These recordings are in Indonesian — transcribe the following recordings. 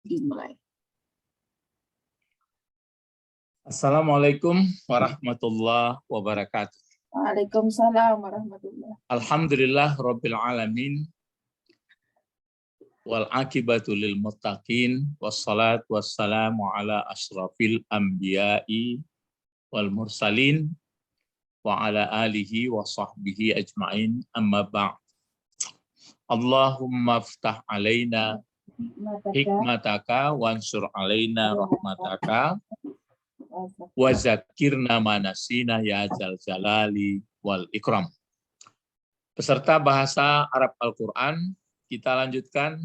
Dimulai. Assalamualaikum warahmatullahi wabarakatuh. Waalaikumsalam warahmatullahi. Alhamdulillah rabbil alamin wal akibatu lil muttaqin wassalat wassalamu ala asyrafil anbiya'i wal mursalin wa ala alihi wa sahbihi ajma'in amma ba'd. Allahumma ftah alaina hikmataka wansur alaina rahmataka wa zakirna manasina ya zal jalali wal ikram. Peserta bahasa Arab Al-Quran, kita lanjutkan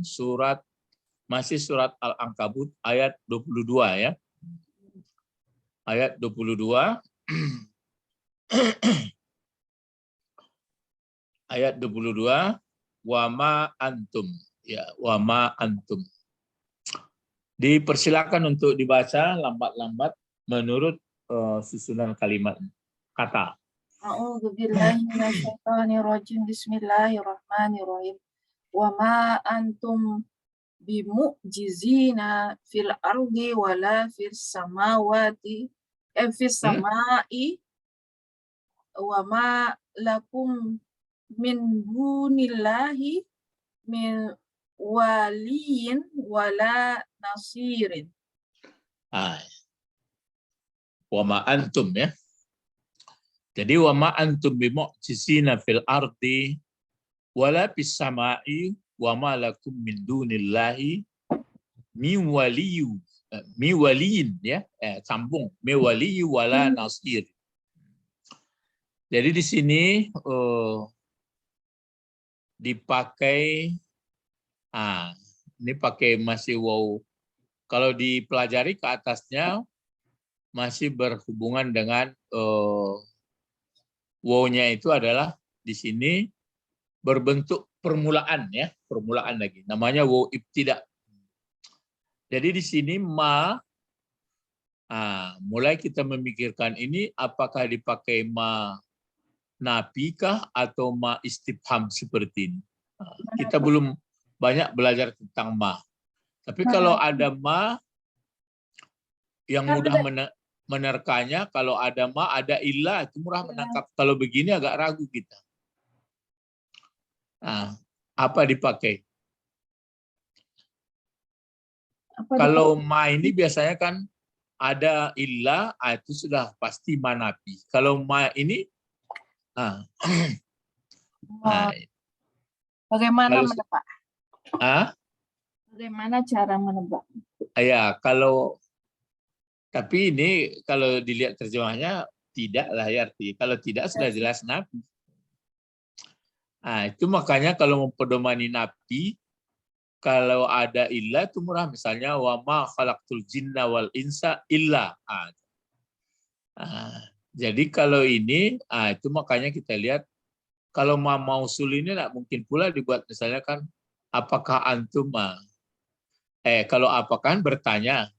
masih surat Al-Ankabut ayat 22 ya. Ayat 22. Ayat 22, wa ma antum ya, wa ma antum. Dipersilakan untuk dibaca lambat-lambat menurut susunan kalimat kata. A'udzu billahi minasyaitonir rajim. Bismillahirrahmanirrahim. Wa ma antum bimu'jizina fil ardi wala fis samawati fis samai wa ma lakum min dunillahi min waliyin wala nasirin. Wa ma antum ya. Jadi wa ma antum bimu'jizina fil ardi wala fis samai wa ma lakum min dunillahi min waliyin ya, sambung mi waliyi wala nasir. Jadi di sini dipakai ini pakai masih waw. Kalau dipelajari ke atasnya masih berhubungan dengan wawnya itu adalah di sini berbentuk permulaan ya, permulaan lagi. Namanya waw ibtida. Jadi di sini mulai kita memikirkan ini apakah dipakai ma nafikah atau ma istifham seperti ini. Kita belum banyak belajar tentang ma. Tapi kalau ada ma yang mudah menerkanya, kalau ada ma, ada ilah, itu murah menangkap. Kalau begini agak ragu kita. Apa dipakai? Kalau ma ini biasanya kan ada ilah, itu sudah pasti ma nafi. Kalau ma ini, bagaimana menebak? Bagaimana cara menebak? Ya, tapi ini kalau dilihat terjemahnya tidaklah ya arti. Kalau tidak sudah jelas nafi. Itu makanya kalau mempedomani nafi, kalau ada illa itu murah, misalnya wa ma khalaqtul jinna wal insa illa. Jadi kalau ini, itu makanya kita lihat kalau ma mausul ini tidak mungkin pula dibuat misalnya kan apakah antum kalau apakah bertanya.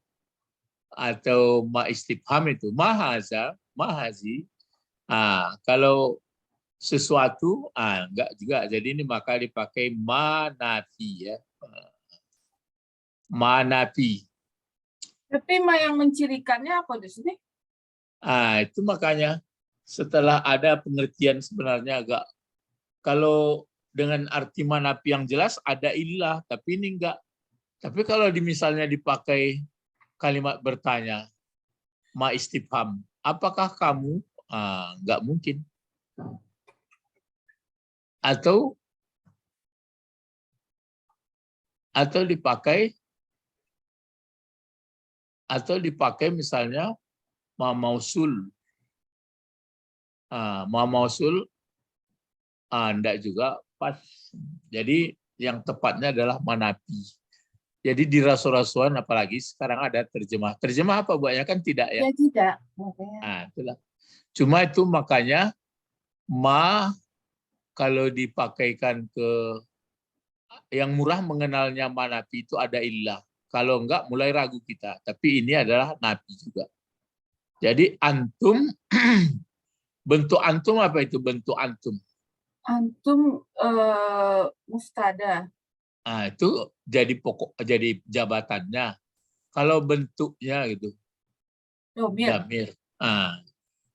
Atau ma istifham itu mahaza, mahazi. Kalau sesuatu enggak juga. Jadi ini maka dipakai ma nafi ya. Ma nafi. Tapi ma yang mencirikannya apa di sini? Itu makanya setelah ada pengertian sebenarnya agak, kalau dengan arti ma nafi yang jelas ada ilah, tapi ini enggak. Tapi kalau misalnya dipakai kalimat bertanya, ma istifham, apakah kamu? Nggak mungkin. Atau dipakai misalnya ma mausul. Ma mausul enggak juga pas. Jadi yang tepatnya adalah manafi. Jadi di rasul-rasulan apalagi sekarang ada terjemah. Terjemah apa buatnya kan tidak ya? Ya tidak. Itulah. Cuma itu makanya ma kalau dipakaikan ke yang murah mengenalnya ma nafi itu ada illah. Kalau enggak mulai ragu kita. Tapi ini adalah nafi juga. Jadi antum, bentuk antum apa itu bentuk antum? Antum mustada. Itu jadi pokok, jadi jabatannya. Kalau bentuknya gitu, Domir. damir.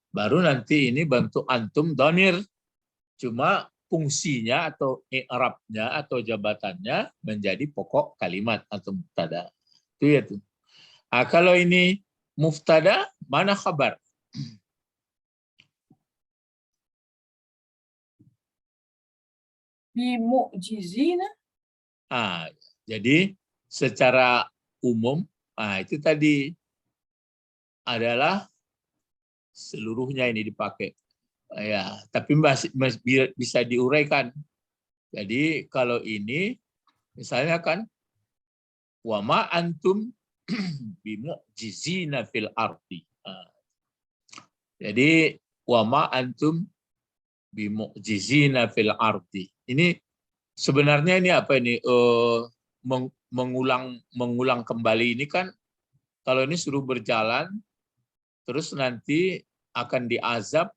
Baru nanti ini bentuk antum domir. Cuma fungsinya atau i'rabnya atau jabatannya menjadi pokok kalimat atau mubtada. Itu ya tuh. Kalau ini mubtada, mana khabar? Bimu'jizina. Jadi secara umum, itu tadi adalah seluruhnya ini dipakai. Ya, tapi masih bisa diuraikan. Jadi kalau ini misalnya kan wa ma antum bimu'jizina fil ardi. Jadi wa ma antum bimu'jizina fil ardi. Ini sebenarnya ini apa ini mengulang kembali ini kan kalau ini suruh berjalan terus nanti akan diazab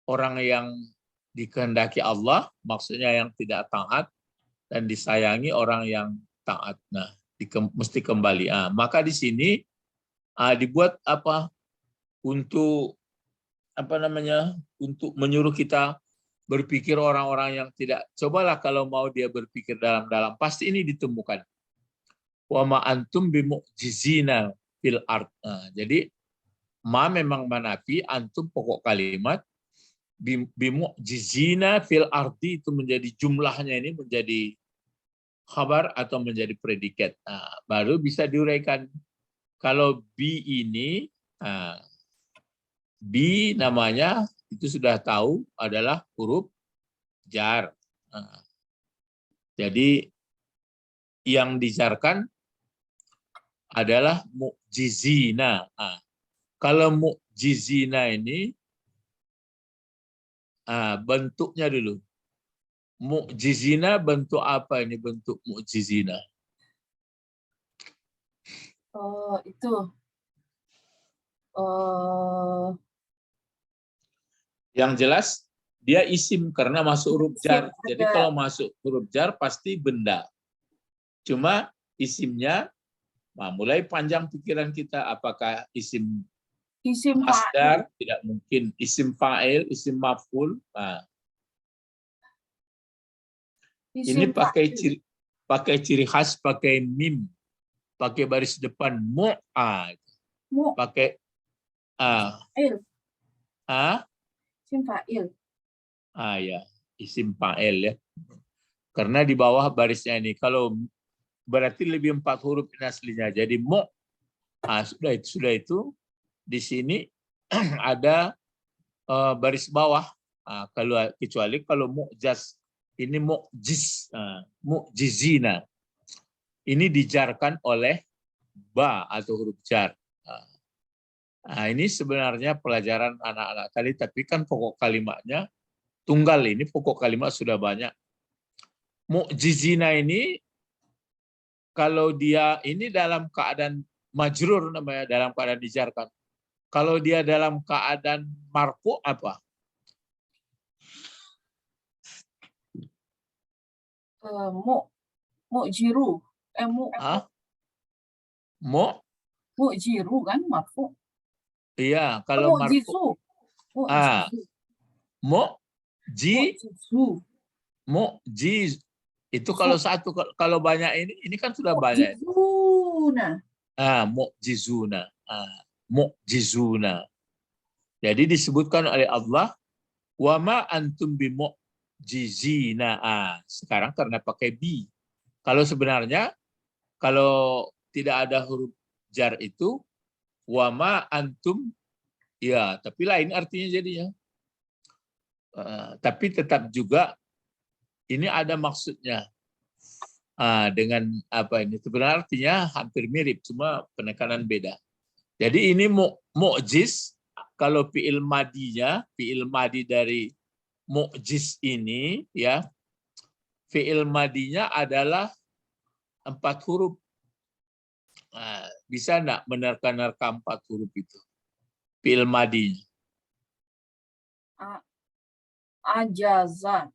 orang yang dikehendaki Allah, maksudnya yang tidak taat, dan disayangi orang yang taat. Nah, mesti kembali. Maka di sini dibuat apa untuk apa namanya untuk menyuruh kita berpikir orang-orang yang tidak. Cobalah kalau mau dia berpikir dalam-dalam, pasti ini ditemukan. Wa ma antum bimu'jizina fil ard. Jadi ma memang manafi, antum pokok kalimat, bimu'jizina fil ardi itu menjadi jumlahnya ini menjadi khabar atau menjadi predikat. Baru bisa diuraikan. Kalau bi ini, bi namanya itu sudah tahu adalah huruf jar. Jadi yang dijarkan adalah mu'jizina. Kalau mu'jizina ini bentuknya dulu. Mu'jizina bentuk apa ini bentuk mu'jizina? Itu. Yang jelas dia isim karena masuk huruf jar. Jadi kalau masuk huruf jar pasti benda. Cuma isimnya, mulai panjang pikiran kita apakah isim masdar, tidak mungkin isim fa'il, isim maf'ul. Ini pakai ciri khas, pakai mim, pakai baris depan mu, pakai isim fa'il. Ya, isim fa'il ya. Karena di bawah barisnya ini, kalau berarti lebih 4 huruf ini aslinya. Jadi mu, sudah itu di sini ada baris bawah. Kalau kecuali kalau mu'jaz, ini mu'jiz, mu'jizina. Ini dijarkan oleh ba atau huruf jar. Ini sebenarnya pelajaran anak-anak tadi, tapi kan pokok kalimatnya tunggal. Ini pokok kalimat sudah banyak. Mu'jizina ini kalau dia ini dalam keadaan majrur namanya, dalam keadaan dijarkan. Kalau dia dalam keadaan marfu apa? Mu'jiru. Mu'jiru kan marfu. Iya, kalau marfu. Mu'jiz. Itu kalau satu, kalau banyak ini kan sudah banyak. Mu'jizuna. Mu'jizuna. Jadi disebutkan oleh Allah, wa ma antum bimu'jizina. Sekarang karena pakai bi. Kalau sebenarnya kalau tidak ada huruf jar itu, wa ma antum, ya, tapi lain artinya jadinya. Tapi tetap juga ini ada maksudnya. Dengan apa ini? Sebenarnya artinya hampir mirip, cuma penekanan beda. Jadi ini mu'jiz, kalau fi'il madinya, fi'il madi dari mu'jiz ini, ya, fi'il madinya adalah 4 huruf. Bisa enggak menerka-nerka 4 huruf itu? Fi'il madinya. Ajaza.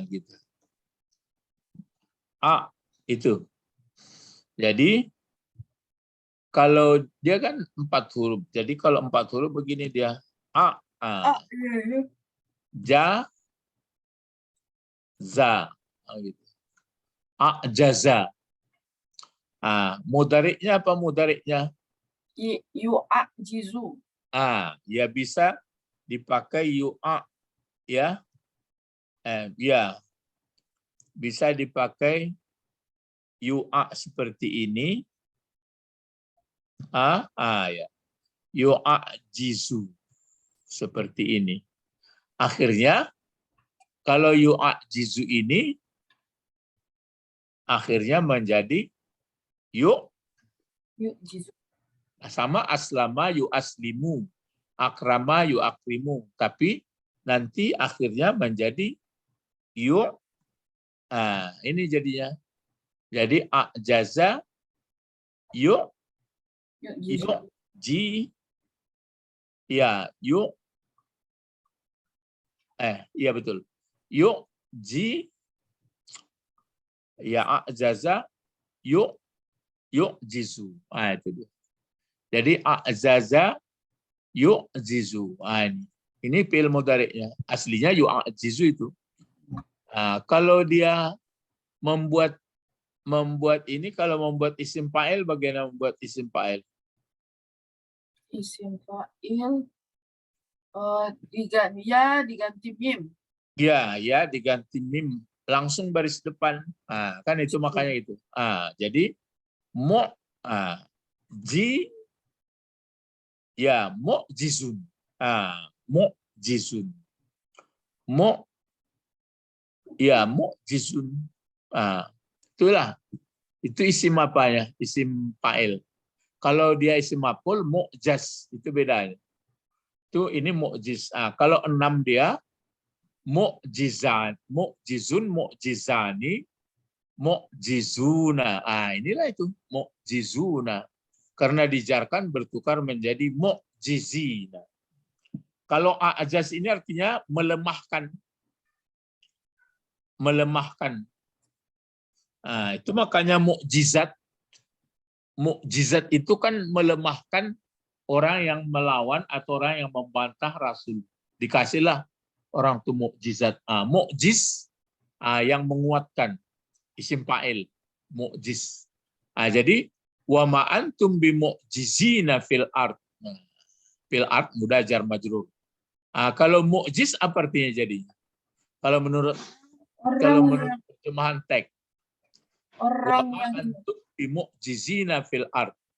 Gitu. A itu. Jadi kalau dia kan 4 huruf. Jadi kalau 4 huruf begini dia A, Iya. ja, za, gitu. A, jaza. Mudhariknya apa mudhariknya? Yu'ajizu. Ya bisa dipakai yu'a, ya. Ya. Bisa dipakai yu'a seperti ini. Ya. Yu'ajizu seperti ini. Akhirnya kalau yu'ajizu ini akhirnya menjadi Yu'jizu. sama aslama yu'aslimu, akrama yu'akrimu, tapi nanti akhirnya menjadi ini jadinya. Jadi ajaza Yu'jizu. Iya betul. Ajaza jizu. Itu dia. Jadi ajaza jizu. Ini fi'il mudhari'nya. Aslinya jizu itu. Kalau dia membuat ini, kalau membuat isim fa'il, bagaimana membuat isim fa'il? Isim fa'il diganti mim. Ya diganti mim, langsung baris depan. Kan itu makanya itu. Jadi mu'jizun. Mu'jizun. Mu'jizun. Itulah. Itu isim apanya? Isim fa'il. Kalau dia isim maf'ul, mu'jaz, itu bedanya. Itu ini mu'jiz. Kalau 6 dia mu'jizan, mu'jizun, mu'jizani, mu'jizuna. Inilah itu mu'jizuna. Karena dijarkan bertukar menjadi mu'jizina. Kalau a'jaz ini artinya melemahkan. Melemahkan. Itu makanya mukjizat. Mukjizat itu kan melemahkan orang yang melawan atau orang yang membantah Rasul. Dikasihlah orang itu mukjizat. Mukjiz yang menguatkan. Isim fa'il. Mukjiz. Jadi wa ma antum bi mu'jizina fil ard. Fil ard mudah jar majrur. Kalau mukjiz apa artinya jadinya? Kalau menurut terjemahan teks.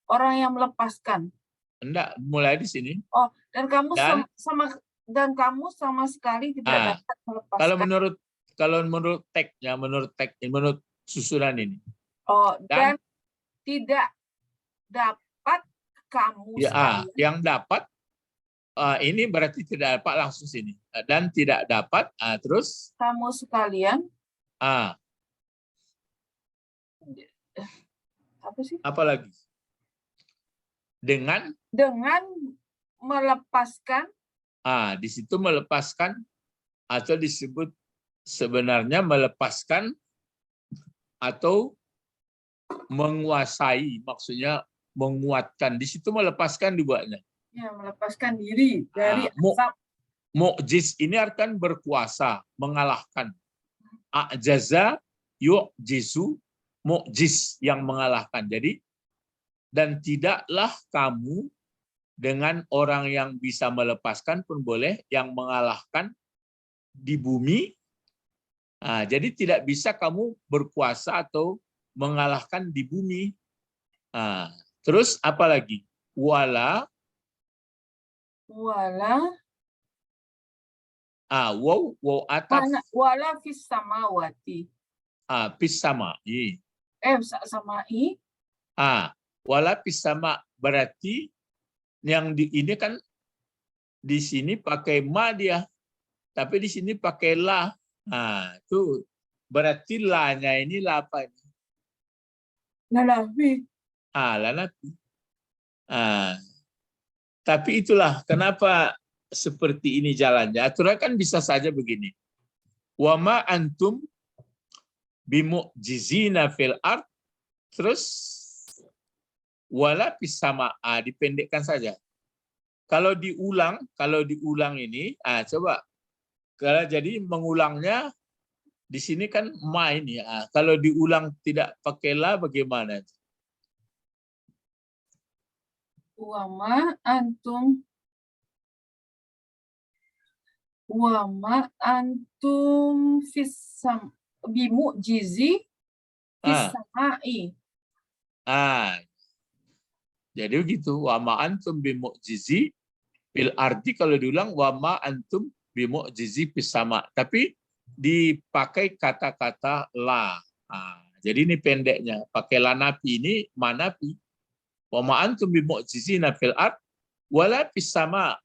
Orang yang melepaskan. Enggak, mulai di sini. Dan kamu sama sekali tidak dapat melepaskan. Kalau menurut teksnya, menurut susunan ini. Dan tidak dapat kamu sekalian. Yang dapat ini berarti tidak dapat langsung sini. Dan tidak dapat terus kamu sekalian. Apa sih? Apalagi? Dengan melepaskan. Di situ melepaskan atau disebut sebenarnya melepaskan atau menguasai, maksudnya menguatkan. Di situ melepaskan dibuatnya. Ya, melepaskan diri dari azab. Mu'jiz ini akan berkuasa, mengalahkan. A'jaza yu'jizu, mu'jiz yang mengalahkan. Jadi, dan tidaklah kamu dengan orang yang bisa melepaskan pun boleh, yang mengalahkan di bumi. Jadi tidak bisa kamu berkuasa atau mengalahkan di bumi. Terus apa lagi? Wala wow ataf. Wala fis samawati. Fis sama. Samai. Wala fis sama berarti yang ini kan di sini pakai ma dia, tapi di sini pakai la. Itu berarti la-nya ini la apa ini? Lanafi. Lanafi. Tapi itulah kenapa seperti ini jalannya. Aturan kan bisa saja begini. Wama antum bimu'jizina fil ard, terus wala fis sama, dipendekkan saja. Kalau diulang ini, coba kalau jadi mengulangnya di sini kan ma ini, kalau diulang tidak pakai la bagaimana? Wama antum fissam bimu'jizi Ah, fis-sama'i. Jadi begitu, wa ma antum bimu'jizi fil ardi, kalau diulang wa ma antum bimu'jizi fis sama. Tapi dipakai kata-kata la. Jadi ini pendeknya, pakai la nafi, ini manafi. Wa ma antum bimu'jizina fil ard wala fis sama.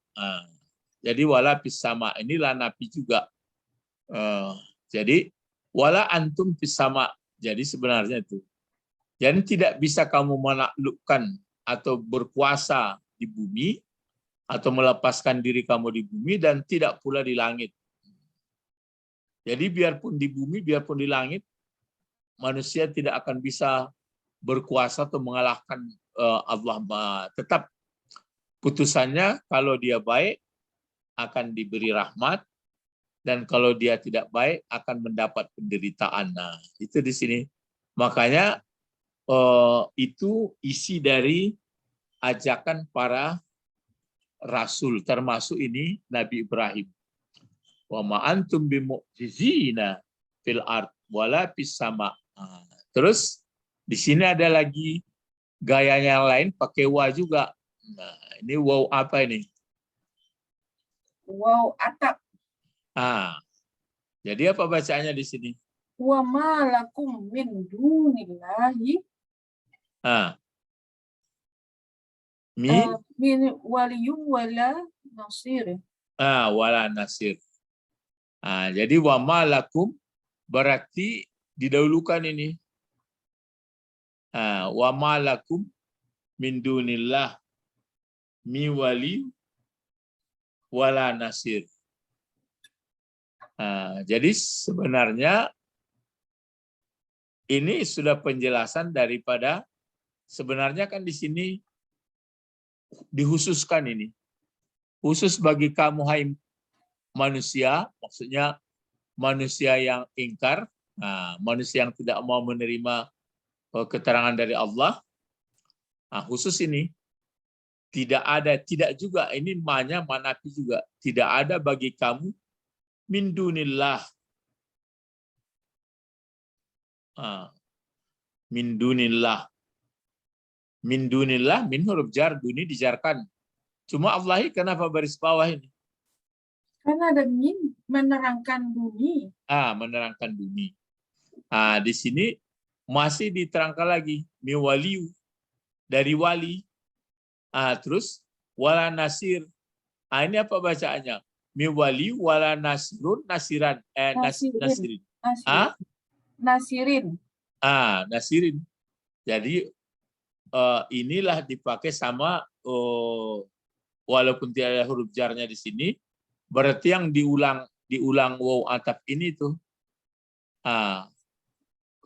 Jadi wala fis sama ini la nafi juga. Jadi wala antum fis sama. Jadi sebenarnya itu. Jadi tidak bisa kamu menaklukkan atau berkuasa di bumi atau melepaskan diri kamu di bumi dan tidak pula di langit. Jadi biarpun di bumi, biarpun di langit, manusia tidak akan bisa berkuasa atau mengalahkan Allah. Tetap putusannya kalau dia baik akan diberi rahmat, dan kalau dia tidak baik akan mendapat penderitaan. Nah, itu di sini. Makanya itu isi dari ajakan para rasul, termasuk ini Nabi Ibrahim. Wa ma antum bimu'jizina fil ard wala fis sama. Terus di sini ada lagi gayanya yang lain pakai wa juga. Nah, ini waw apa ini? Waw atap. Jadi apa bacanya di sini? Wa ma lakum min dunillahi min waliyun wala nasir. Wala nasir. Jadi wa ma lakum berarti didahulukan ini. Wa ma lakum min dunillah mi wali wala nasir. Jadi sebenarnya ini sudah penjelasan daripada sebenarnya kan di sini dihususkan ini. Khusus bagi kamu hai manusia, maksudnya manusia yang ingkar, manusia yang tidak mau menerima keterangan dari Allah. Khusus ini tidak juga, ini manafi juga, tidak ada bagi kamu min dunillah. Min dunillah. Min dunillah, min huruf jar, duni dijarkan. Cuma Allah kenapa baris bawah ini? Karena ada min menerangkan bumi. Menerangkan bumi. Di sini masih diterangkan lagi mi waliu, dari wali. Terus wala nasir. Ini apa bacaannya? Mi wali wala nasirun nasiran. Nasirin. Nasirin. Nasirin. Jadi inilah dipakai sama walaupun tidak ada huruf jarnya di sini, berarti yang diulang waw atap ini tuh.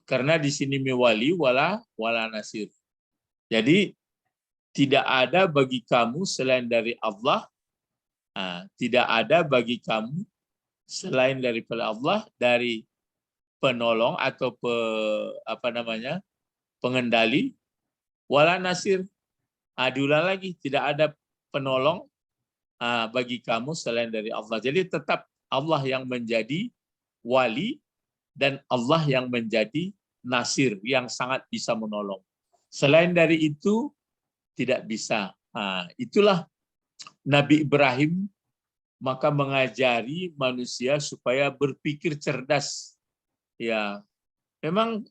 Karena di sini mi wali wala nasir. Jadi tidak ada bagi kamu selain dari Allah. Tidak ada bagi kamu selain daripada Allah dari penolong atau pengendali, wala nasir. Diulang lagi, tidak ada penolong bagi kamu selain dari Allah. Jadi tetap Allah yang menjadi wali dan Allah yang menjadi nasir, yang sangat bisa menolong. Selain dari itu tidak bisa. Itulah Nabi Ibrahim maka mengajari manusia supaya berpikir cerdas. Ya, memang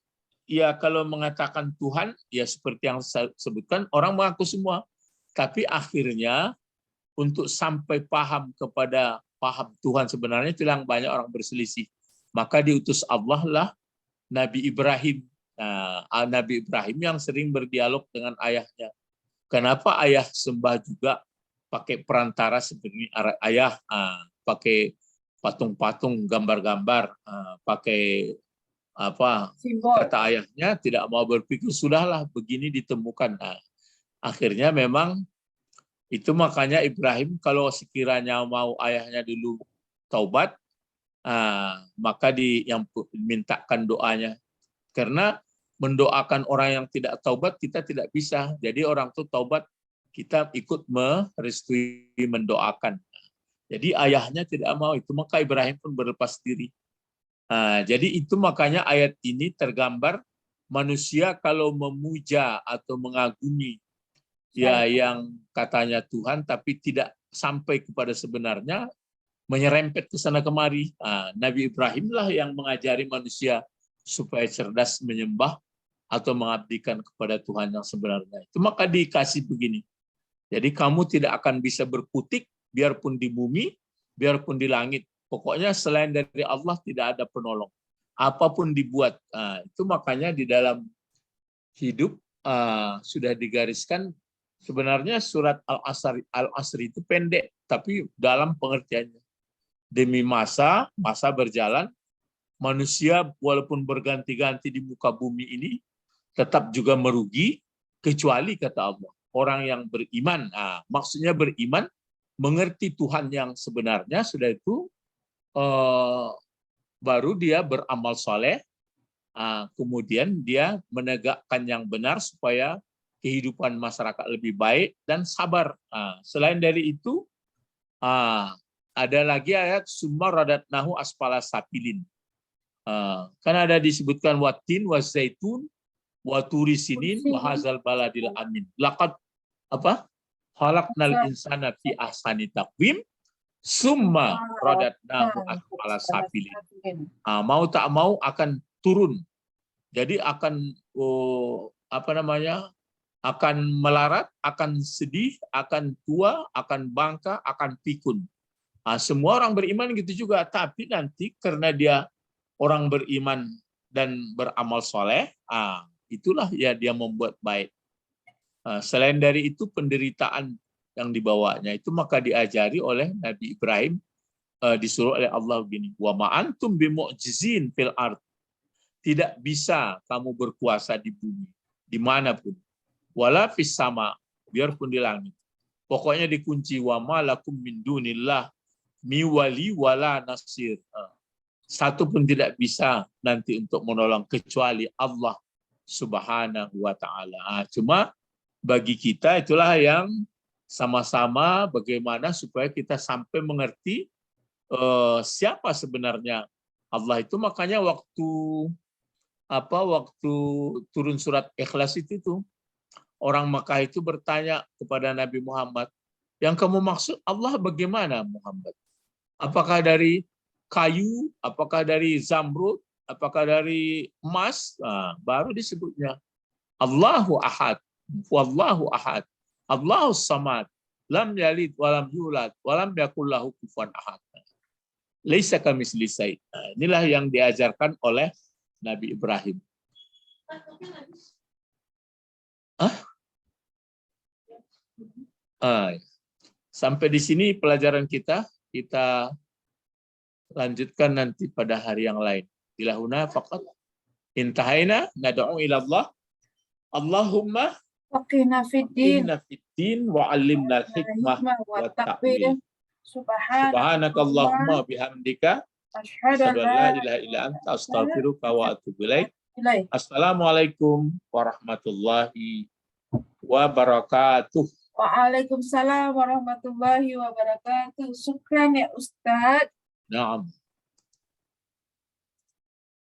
ya kalau mengatakan Tuhan, ya seperti yang saya sebutkan, orang mengaku semua. Tapi akhirnya untuk sampai paham Tuhan sebenarnya itu yang banyak orang berselisih. Maka diutus Allah lah Nabi Ibrahim. Nabi Ibrahim yang sering berdialog dengan ayahnya. Kenapa ayah sembah juga pakai perantara seperti ayah, pakai patung-patung, gambar-gambar, pakai Simbol. kata ayahnya, tidak mau berpikir, sudahlah begini ditemukan. Nah, akhirnya memang itu makanya Ibrahim kalau sekiranya mau ayahnya dulu taubat, maka yang mintakan doanya. Karena mendoakan orang yang tidak taubat kita tidak bisa. Jadi orang itu taubat, kita ikut merestui mendoakan. Jadi ayahnya tidak mau itu, maka Ibrahim pun berlepas diri. Jadi itu makanya ayat ini tergambar manusia kalau memuja atau mengagumi ya yang katanya Tuhan tapi tidak sampai kepada sebenarnya, menyerempet ke sana kemari. Nabi Ibrahim lah yang mengajari manusia supaya cerdas menyembah atau mengabdikan kepada Tuhan yang sebenarnya. Itu maka dikasih begini. Jadi kamu tidak akan bisa berkutik biarpun di bumi, biarpun di langit. Pokoknya selain dari Allah tidak ada penolong. Apapun dibuat. Itu makanya di dalam hidup sudah digariskan. Sebenarnya surat Al-Asr itu pendek, tapi dalam pengertiannya. Demi masa berjalan, manusia walaupun berganti-ganti di muka bumi ini, tetap juga merugi, kecuali kata Allah. Orang yang beriman, maksudnya beriman, mengerti Tuhan yang sebenarnya, sudah itu baru dia beramal soleh, kemudian dia menegakkan yang benar supaya kehidupan masyarakat lebih baik dan sabar. Selain dari itu, ada lagi ayat summa radatnahu asfala safilin. Kan ada disebutkan watin wazaitun waturi sinin wahazal baladil amin. Laqad khalaqnal insana fi ahsani taqwim summa radatnahu asfala safilin. Mau tak mau akan turun. Jadi akan akan melarat, akan sedih, akan tua, akan bangka, akan pikun. Semua orang beriman gitu juga, tapi nanti karena dia orang beriman dan beramal soleh, itulah ya dia membuat baik. Selain dari itu penderitaan yang dibawanya itu maka diajari oleh Nabi Ibrahim, disuruh oleh Allah begini, wa ma antum bimu'jizin fil ard. Tidak bisa kamu berkuasa di bumi, dimanapun. Wala fis sama, biarpun di langit. Pokoknya dikunci wa ma lakum min dunillah mi wali wala nasir. Satu pun tidak bisa nanti untuk menolong kecuali Allah Subhanahu wa taala. Cuma bagi kita itulah yang sama-sama bagaimana supaya kita sampai mengerti siapa sebenarnya Allah itu. Makanya waktu turun surat Ikhlas itu orang Makkah itu bertanya kepada Nabi Muhammad, yang kamu maksud Allah bagaimana Muhammad? Apakah dari kayu, apakah dari zamrud, apakah dari emas? Baru disebutnya Allahu ahad, wallahu ahad, Allahus samad, lam yalid walam yulad, walam yakul lahu kufuwan ahad. Laisa kamitslihi syai'. Inilah yang diajarkan oleh Nabi Ibrahim. Sampai di sini pelajaran kita lanjutkan nanti pada hari yang lain. Ilahuna faqat intahaina nad'u ila Allah. Allahumma Faqihna fiddin wa 'allimna al-hikmah wa ta'wil. Subhanakallahumma bihamdika asyhadu an la ilaha illa anta astaghfiruka wa atubu ilaik. Assalamualaikum warahmatullahi wabarakatuh. Waalaikumsalam warahmatullahi wabarakatuh. Syukran ya Ustadz. Naam.